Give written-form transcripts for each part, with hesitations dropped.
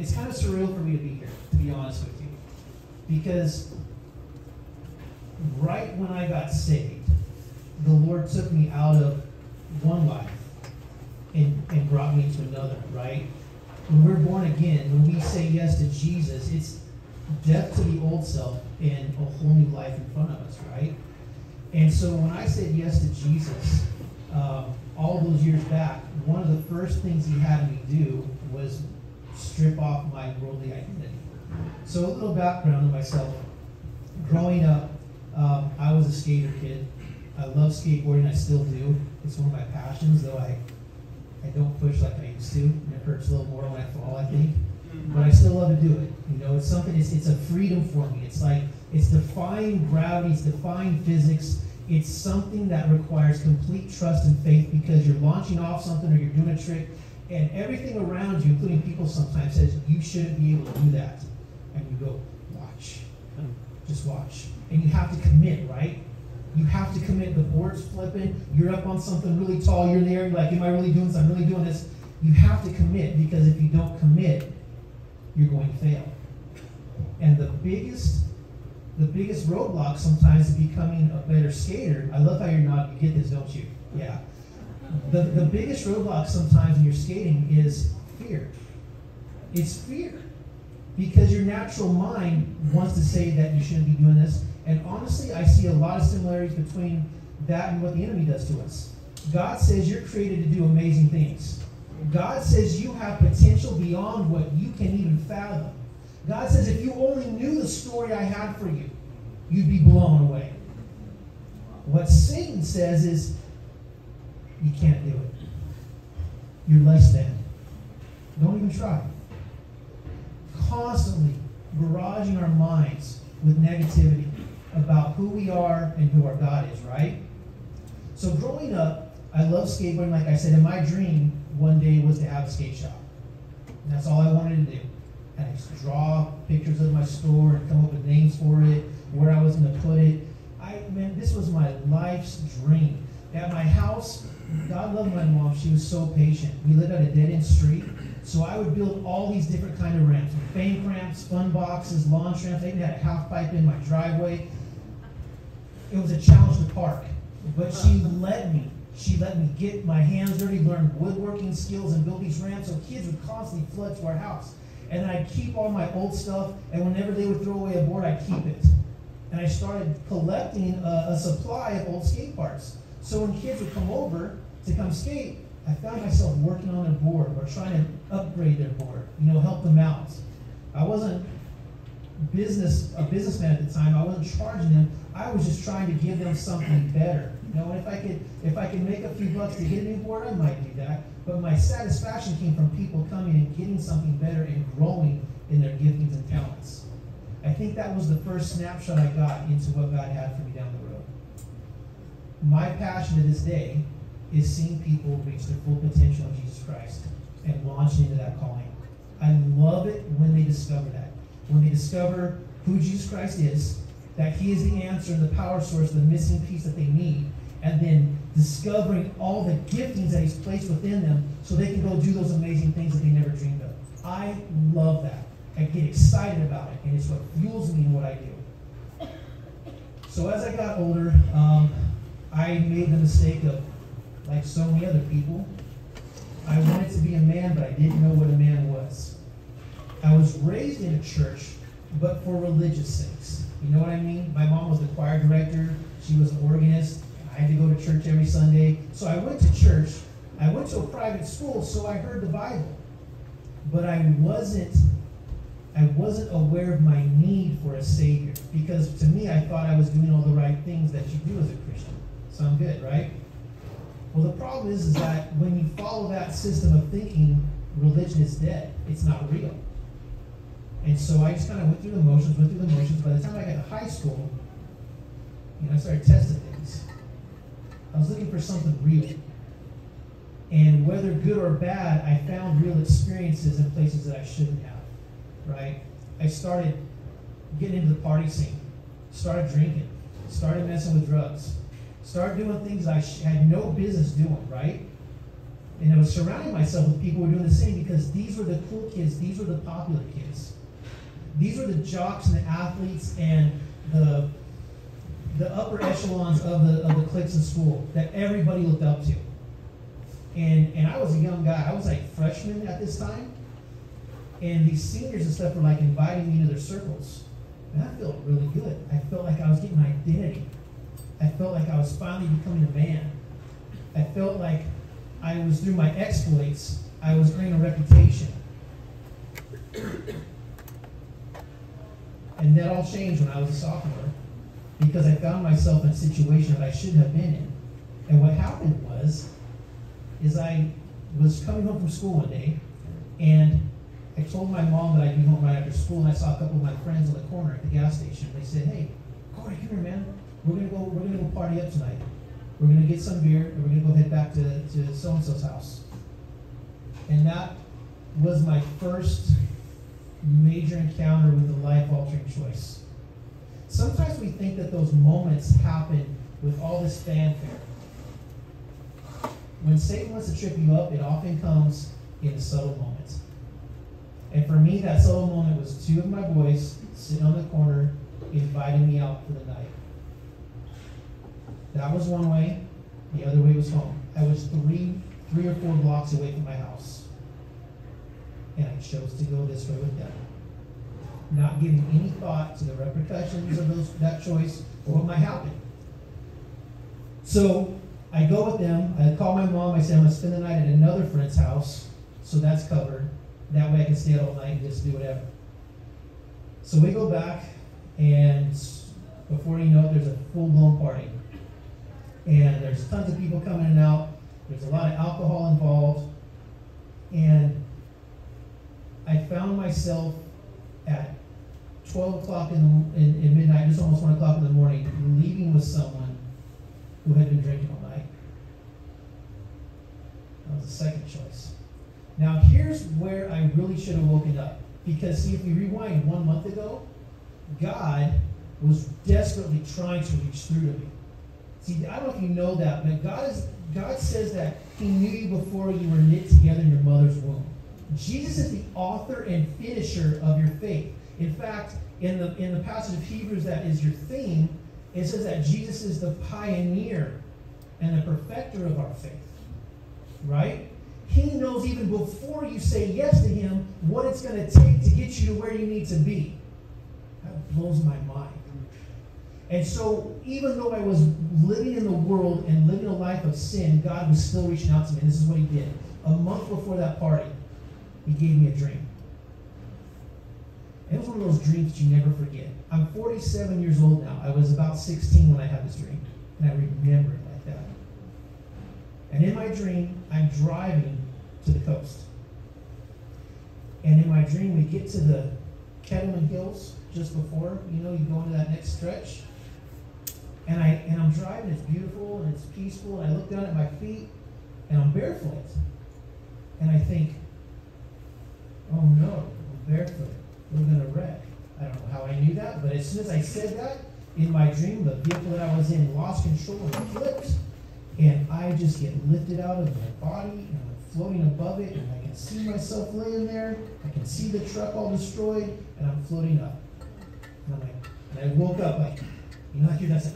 it's kind of surreal for me to be here, to be honest with you. Because right when I got saved, the Lord took me out of one life and brought me into another, right? When we're born again, when we say yes to Jesus, it's death to the old self and a whole new life in front of us, right? And so when I said yes to Jesus, all those years back, one of the first things he had me do was strip off my worldly identity. So a little background on myself. Growing up, I was a skater kid. I love skateboarding, I still do. It's one of my passions, though I don't push like I used to. And it hurts a little more when I fall, I think. But I still love to do it. You know, it's something, it's a freedom for me. It's like, it's defying gravity, it's defying physics. It's something that requires complete trust and faith because you're launching off something or you're doing a trick, and everything around you, including people sometimes, says you shouldn't be able to do that. And you go, watch. Just watch. And you have to commit, right? You have to commit. The board's flipping, you're up on something really tall, you're there, you're like, am I really doing this? I'm really doing this. You have to commit, because if you don't commit, you're going to fail. And the biggest roadblock sometimes is becoming a better skater. I love how you're not, you get this, don't you? Yeah. The biggest roadblock sometimes when you're skating is fear. It's fear. Because your natural mind wants to say that you shouldn't be doing this. And honestly, I see a lot of similarities between that and what the enemy does to us. God says you're created to do amazing things. God says you have potential beyond what you can even fathom. God says if you only knew the story I had for you, you'd be blown away. What Satan says is, you can't do it. You're less than. Don't even try. Constantly barraging our minds with negativity about who we are and who our God is, right? So growing up, I love skateboarding, like I said, and my dream one day was to have a skate shop. And that's all I wanted to do. And I used to draw pictures of my store and come up with names for it, where I was going to put it. Man, this was my life's dream. At my house, God loved my mom. She was so patient. We lived at a dead-end street, so I would build all these different kind of ramps. Bank ramps, fun boxes, launch ramps. I even had a half pipe in my driveway. It was a challenge to park, but she let me. She let me get my hands dirty, learn woodworking skills, and build these ramps so kids would constantly flood to our house. And then I'd keep all my old stuff, and whenever they would throw away a board, I'd keep it. And I started collecting a supply of old skate parts. So when kids would come over to come skate, I found myself working on their board or trying to upgrade their board, help them out. I wasn't a businessman at the time. I wasn't charging them. I was just trying to give them something better. And if I could make a few bucks to get a new board, I might do that. But my satisfaction came from people coming and getting something better and growing in their giftings and talents. I think that was the first snapshot I got into what God had for me down the road. My passion to this day is seeing people reach their full potential in Jesus Christ and launch into that calling. I love it when they discover that. When they discover who Jesus Christ is, that he is the answer and the power source, the missing piece that they need, and then discovering all the giftings that he's placed within them so they can go do those amazing things that they never dreamed of. I love that. I get excited about it, and it's what fuels me in what I do. So as I got older, I made the mistake of, like so many other people, I wanted to be a man, but I didn't know what a man was. I was raised in a church, but for religious sakes. You know what I mean? My mom was the choir director. She was an organist. I had to go to church every Sunday. So I went to church. I went to a private school, so I heard the Bible. But I wasn't aware of my need for a Savior. Because to me, I thought I was doing all the right things that you do as a Christian. So I'm good, right? Well, the problem is that when you follow that system of thinking, religion is dead. It's not real. And so I just kind of went through the motions. By the time I got to high school, I started testing things. I was looking for something real. And whether good or bad, I found real experiences in places that I shouldn't have, right? I started getting into the party scene, started drinking, started messing with drugs, started doing things I had no business doing, right? And I was surrounding myself with people who were doing the same because these were the cool kids. These were the popular kids. These were the jocks and the athletes and the upper echelons of the cliques in school that everybody looked up to. And I was a young guy. I was like freshman at this time. And these seniors and stuff were like inviting me into their circles. And I felt really good. I felt like I was getting my identity. I felt like I was finally becoming a man. I felt like I was, through my exploits, I was earning a reputation. And that all changed when I was a sophomore because I found myself in a situation that I shouldn't have been in. And what happened is I was coming home from school one day, and I told my mom that I'd be home right after school, and I saw a couple of my friends on the corner at the gas station. They said, "Hey, Corey, come here, man. We're gonna go party up tonight. We're gonna get some beer, and we're gonna go head back to so-and-so's house." And that was my first major encounter with a life-altering choice. Sometimes we think that those moments happen with all this fanfare. When Satan wants to trip you up, it often comes in a subtle moment. And for me, that subtle moment was two of my boys sitting on the corner inviting me out for the night. That was one way. The other way was home. I was three or four blocks away from my house. And I chose to go this way with them, not giving any thought to the repercussions of that choice or what might happen. So I go with them. I call my mom. I say I'm going to spend the night at another friend's house, so that's covered. That way I can stay out all night and just do whatever. So we go back, and before you know it, there's a full-blown party. And there's tons of people coming in and out. There's a lot of alcohol involved. And I found myself at 12 o'clock in midnight, just almost 1 o'clock in the morning, leaving with someone who had been drinking all night. That was the second choice. Now here's where I really should have woken up. Because see, if we rewind 1 month ago, God was desperately trying to reach through to me. See, I don't know if you know that, but God says that He knew you before you were knit together in your mother's womb. Jesus is the author and finisher of your faith. In fact, in the passage of Hebrews that is your theme, it says that Jesus is the pioneer and the perfecter of our faith. Right? He knows even before you say yes to Him what it's going to take to get you to where you need to be. That blows my mind. And so even though I was living in the world and living a life of sin, God was still reaching out to me. And this is what He did. A month before that party, He gave me a dream. And it was one of those dreams that you never forget. I'm 47 years old now. I was about 16 when I had this dream. And I remember it like that. And in my dream, I'm driving to the coast. And in my dream, we get to the Kettleman Hills just before, you go into that next stretch. And I'm driving, it's beautiful and it's peaceful. And I look down at my feet and I'm barefoot. And I think, oh no, I'm barefoot. We're going to wreck. I don't know how I knew that, but as soon as I said that, in my dream, the vehicle that I was in lost control and flipped. And I just get lifted out of my body and I'm floating above it. And I can see myself laying there. I can see the truck all destroyed and I'm floating up. And I'm like, and I woke up like, I hear that,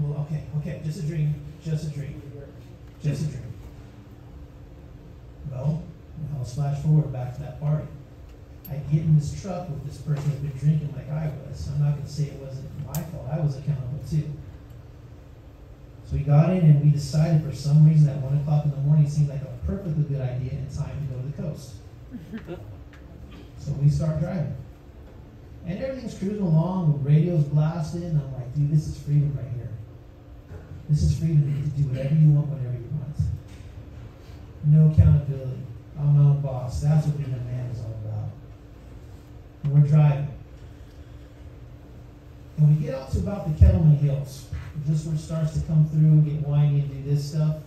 well, okay, just a dream. Well, now let's flash forward back to that party. I get in this truck with this person who's been drinking like I was. I'm not going to say it wasn't my fault. I was accountable too. So we got in and we decided for some reason that 1 o'clock in the morning seemed like a perfectly good idea and time to go to the coast. So we start driving. And everything's cruising along, the radio's blasting, and I'm like, dude, this is freedom right here. This is freedom to do whatever you want, whenever you want. No accountability. I'm my own boss. That's what being a man is all about. And we're driving. And we get out to about the Kettleman Hills. Just where it starts to come through and get windy and do this stuff.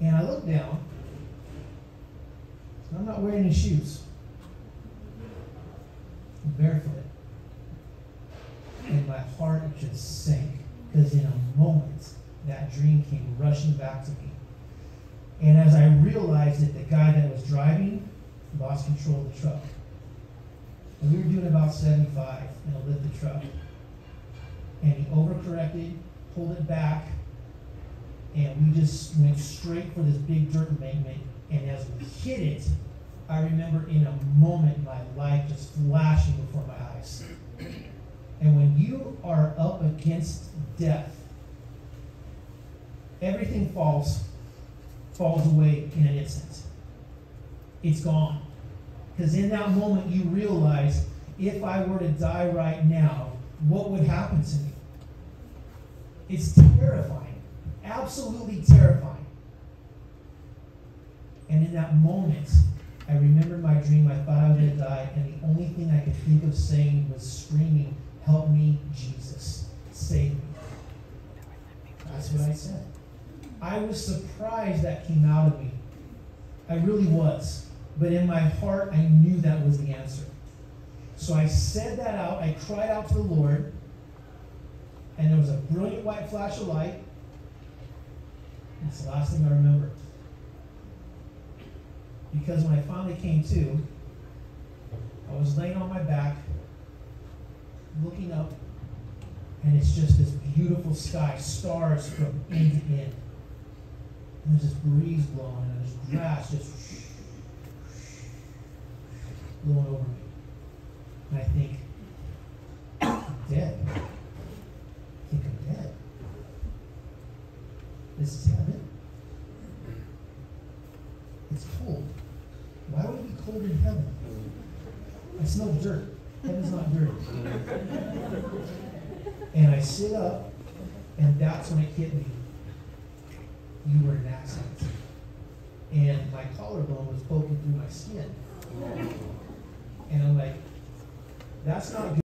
And I look down. And I'm not wearing any shoes. I'm barefoot. And my heart just sank. Because in a moment, that dream came rushing back to me. And as I realized it, the guy that was driving lost control of the truck. And we were doing about 75 in a lifted truck. And he overcorrected, pulled it back, and we just went straight for this big dirt embankment. And as we hit it, I remember in a moment my life just flashing before my eyes. And when you are up against death, everything falls away in an instant. It's gone. Because in that moment you realize, if I were to die right now, what would happen to me? It's terrifying. Absolutely terrifying. And in that moment, I remembered my dream. I thought I was going to die, and the only thing I could think of saying was screaming, "Help me, Jesus. Save me." That's what I said. I was surprised that came out of me. I really was. But in my heart, I knew that was the answer. So I said that out. I cried out to the Lord. And there was a brilliant white flash of light. It's the last thing I remember. Because when I finally came to, I was laying on my back, looking up, and it's just this beautiful sky, stars from end to end. And there's this breeze blowing, and there's grass just blowing over me. And I think, I'm dead. I think I'm dead. This is heaven. It's cold. Why would it be cold in heaven? I smell dirt. Heaven's not dirty. And I sit up, and that's when it hit me. You were in an accident. And my collarbone was poking through my skin. And I'm like, that's not good.